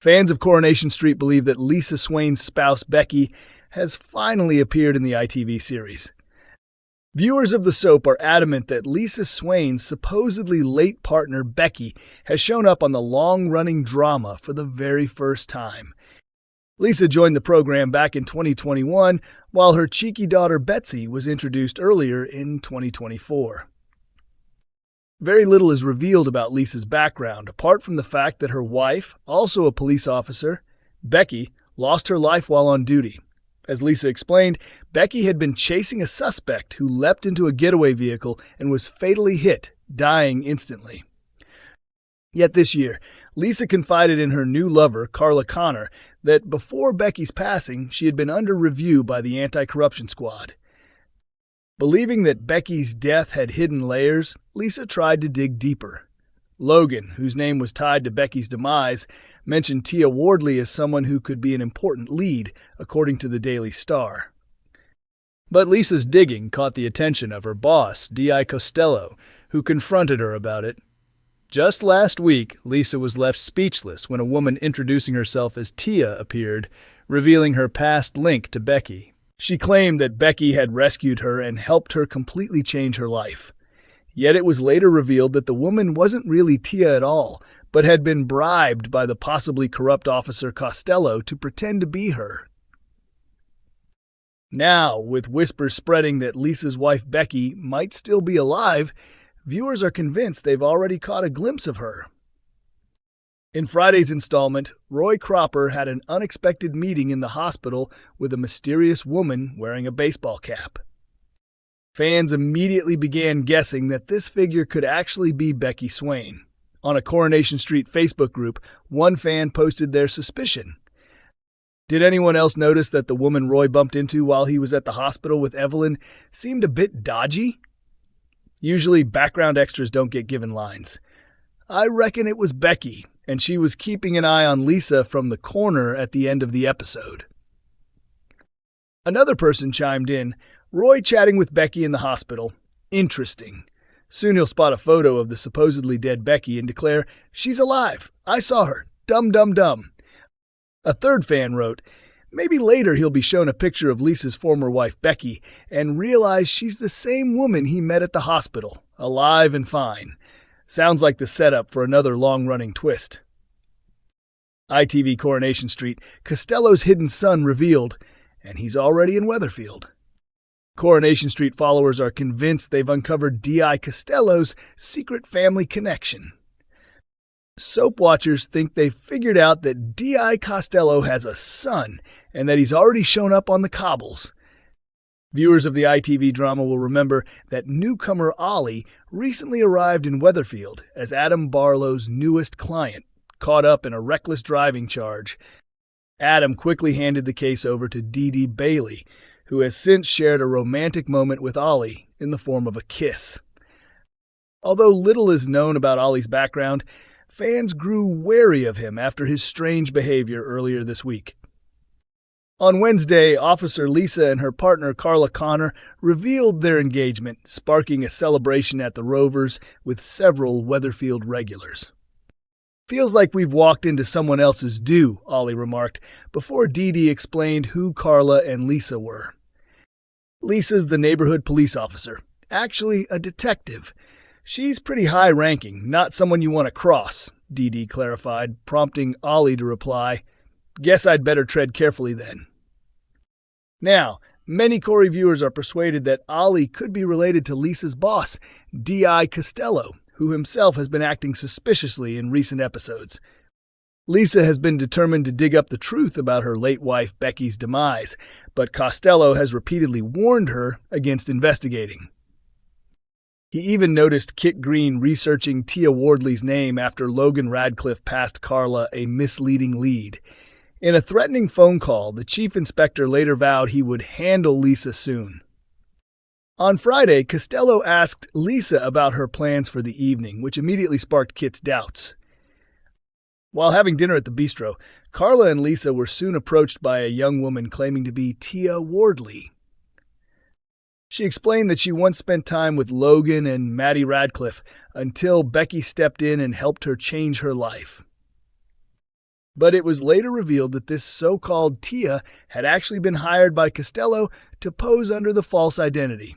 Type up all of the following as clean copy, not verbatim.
Fans of Coronation Street believe that Lisa Swain's spouse, Becky, has finally appeared in the ITV series. Viewers of the soap are adamant that Lisa Swain's supposedly late partner, Becky, has shown up on the long-running drama for the very first time. Lisa joined the program back in 2021, while her cheeky daughter Betsy was introduced earlier in 2024. Very little is revealed about Lisa's background, apart from the fact that her wife, also a police officer, Becky, lost her life while on duty. As Lisa explained, Becky had been chasing a suspect who leapt into a getaway vehicle and was fatally hit, dying instantly. Yet this year, Lisa confided in her new lover, Carla, that before Becky's passing, she had been under review by the anti-corruption squad. Believing that Becky's death had hidden layers, Lisa tried to dig deeper. Logan, whose name was tied to Becky's demise, mentioned Theo Wardley as someone who could be an important lead, according to the Daily Star. But Lisa's digging caught the attention of her boss, Costello, who confronted her about it. Just last week, Lisa was left speechless when a woman introducing herself as Tia appeared, revealing her past link to Becky. She claimed that Becky had rescued her and helped her completely change her life. Yet it was later revealed that the woman wasn't really Tia at all, but had been bribed by the possibly corrupt officer Costello to pretend to be her. Now, with whispers spreading that Lisa's wife Becky might still be alive, viewers are convinced they've already caught a glimpse of her. In Friday's installment, Roy Cropper had an unexpected meeting in the hospital with a mysterious woman wearing a baseball cap. Fans immediately began guessing that this figure could actually be Becky Swain. On a Coronation Street Facebook group, one fan posted their suspicion. Did anyone else notice that the woman Roy bumped into while he was at the hospital with Evelyn seemed a bit dodgy? Usually, background extras don't get given lines. I reckon it was Becky, and she was keeping an eye on Lisa from the corner at the end of the episode. Another person chimed in, Roy chatting with Becky in the hospital. Interesting. Soon he'll spot a photo of the supposedly dead Becky and declare, she's alive. I saw her. Dum dum dum. A third fan wrote, maybe later he'll be shown a picture of Lisa's former wife Becky and realize she's the same woman he met at the hospital, alive and fine. Sounds like the setup for another long-running twist. ITV Coronation Street, Costello's hidden son revealed, and he's already in Weatherfield. Coronation Street followers are convinced they've uncovered D.I. Costello's secret family connection. Soap watchers think they've figured out that D.I. Costello has a son and that he's already shown up on the cobbles. Viewers of the ITV drama will remember that newcomer Ollie recently arrived in Weatherfield as Adam Barlow's newest client, caught up in a reckless driving charge. Adam quickly handed the case over to Dee Dee Bailey, who has since shared a romantic moment with Ollie in the form of a kiss. Although little is known about Ollie's background, fans grew wary of him after his strange behavior earlier this week. On Wednesday, Officer Lisa and her partner Carla revealed their engagement, sparking a celebration at the Rovers with several Weatherfield regulars. Feels like we've walked into someone else's due, Ollie remarked, before Dee Dee explained who Carla and Lisa were. Lisa's the neighborhood police officer, actually a detective. She's pretty high-ranking, not someone you want to cross, Dee Dee clarified, prompting Ollie to reply, guess I'd better tread carefully then. Now, many Corrie viewers are persuaded that Ollie could be related to Lisa's boss, D.I. Costello, who himself has been acting suspiciously in recent episodes. Lisa has been determined to dig up the truth about her late wife Becky's demise, but Costello has repeatedly warned her against investigating. He even noticed Kit Green researching Tia Wardley's name after Logan Radcliffe passed Carla a misleading lead. In a threatening phone call, the chief inspector later vowed he would handle Lisa soon. On Friday, Costello asked Lisa about her plans for the evening, which immediately sparked Kit's doubts. While having dinner at the bistro, Carla and Lisa were soon approached by a young woman claiming to be Tia Wardley. She explained that she once spent time with Logan and Maddie Radcliffe until Becky stepped in and helped her change her life. But it was later revealed that this so-called Tia had actually been hired by Costello to pose under the false identity.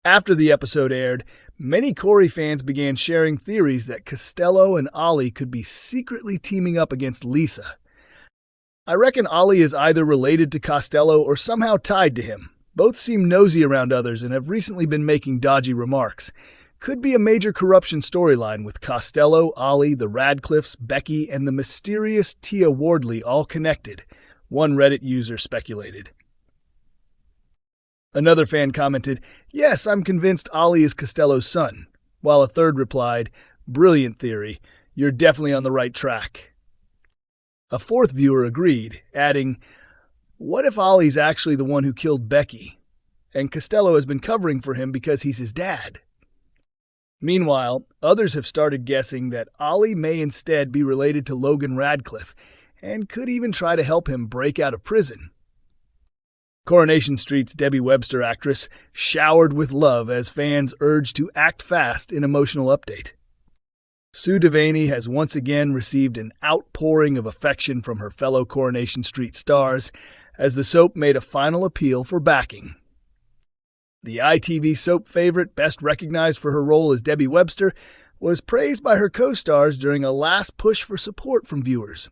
After the episode aired, many Corrie fans began sharing theories that Costello and Ollie could be secretly teaming up against Lisa. I reckon Ollie is either related to Costello or somehow tied to him. Both seem nosy around others and have recently been making dodgy remarks. Could be a major corruption storyline with Costello, Ollie, the Radcliffes, Becky, and the mysterious Tia Wardley all connected, one Reddit user speculated. Another fan commented, "Yes, I'm convinced Ollie is Costello's son," while a third replied, "Brilliant theory. You're definitely on the right track." A fourth viewer agreed, adding, "What if Ollie's actually the one who killed Becky, and Costello has been covering for him because he's his dad?" Meanwhile, others have started guessing that Ollie may instead be related to Logan Radcliffe, and could even try to help him break out of prison. Coronation Street's Debbie Webster actress showered with love as fans urged to act fast in emotional update. Sue Devaney has once again received an outpouring of affection from her fellow Coronation Street stars as the soap made a final appeal for backing. The ITV soap favorite, best recognized for her role as Debbie Webster, was praised by her co-stars during a last push for support from viewers.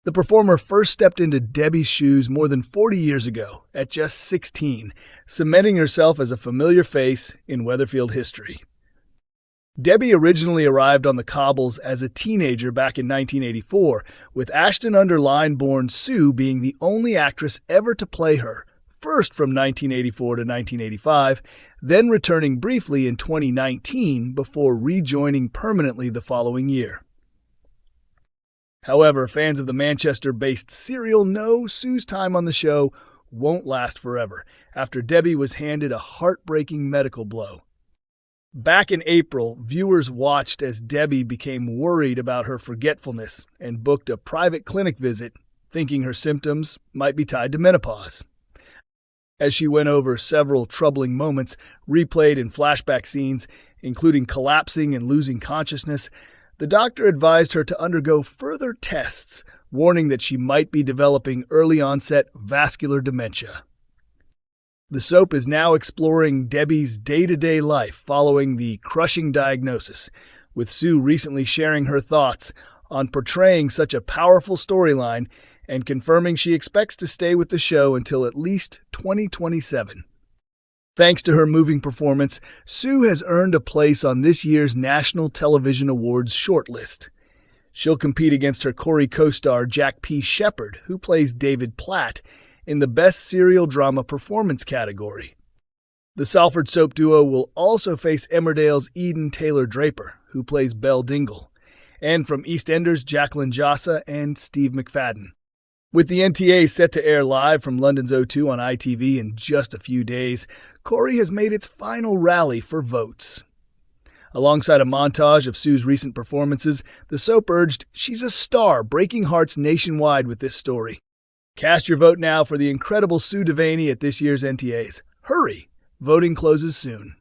The performer first stepped into Debbie's shoes more than 40 years ago, at just 16, cementing herself as a familiar face in Weatherfield history. Debbie originally arrived on the cobbles as a teenager back in 1984, with Ashton-under-Lyne-born Sue being the only actress ever to play her, first from 1984 to 1985, then returning briefly in 2019 before rejoining permanently the following year. However, fans of the Manchester-based serial know Sue's time on the show won't last forever, after Debbie was handed a heartbreaking medical blow. Back in April, viewers watched as Debbie became worried about her forgetfulness and booked a private clinic visit, thinking her symptoms might be tied to menopause. As she went over several troubling moments, replayed in flashback scenes, including collapsing and losing consciousness, the doctor advised her to undergo further tests, warning that she might be developing early-onset vascular dementia. The soap is now exploring Debbie's day-to-day life following the crushing diagnosis, with Sue recently sharing her thoughts on portraying such a powerful storyline and confirming she expects to stay with the show until at least 2027. Thanks to her moving performance, Sue has earned a place on this year's National Television Awards shortlist. She'll compete against her Corrie co-star Jack P. Shepard, who plays David Platt, in the Best Serial Drama Performance category. The Salford soap duo will also face Emmerdale's Eden Taylor-Draper, who plays Belle Dingle, and from EastEnders Jacqueline Jossa and Steve McFadden. With the NTA set to air live from London's O2 on ITV in just a few days, Corrie has made its final rally for votes. Alongside a montage of Sue's recent performances, the soap urged she's a star breaking hearts nationwide with this story. Cast your vote now for the incredible Sue Devaney at this year's NTAs. Hurry! Voting closes soon.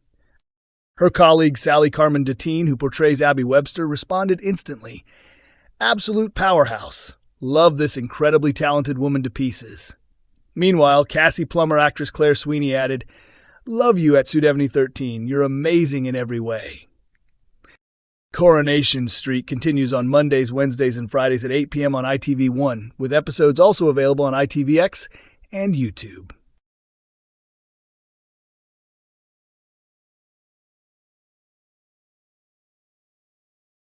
Her colleague Sally Carmen Deteen, who portrays Abby Webster, responded instantly. "Absolute powerhouse. Love this incredibly talented woman to pieces." Meanwhile, Cassie Plummer actress Claire Sweeney added, "Love you at Sue Devaney 13. You're amazing in every way." Coronation Street continues on Mondays, Wednesdays, and Fridays at 8 p.m. on ITV1, with episodes also available on ITVX and YouTube.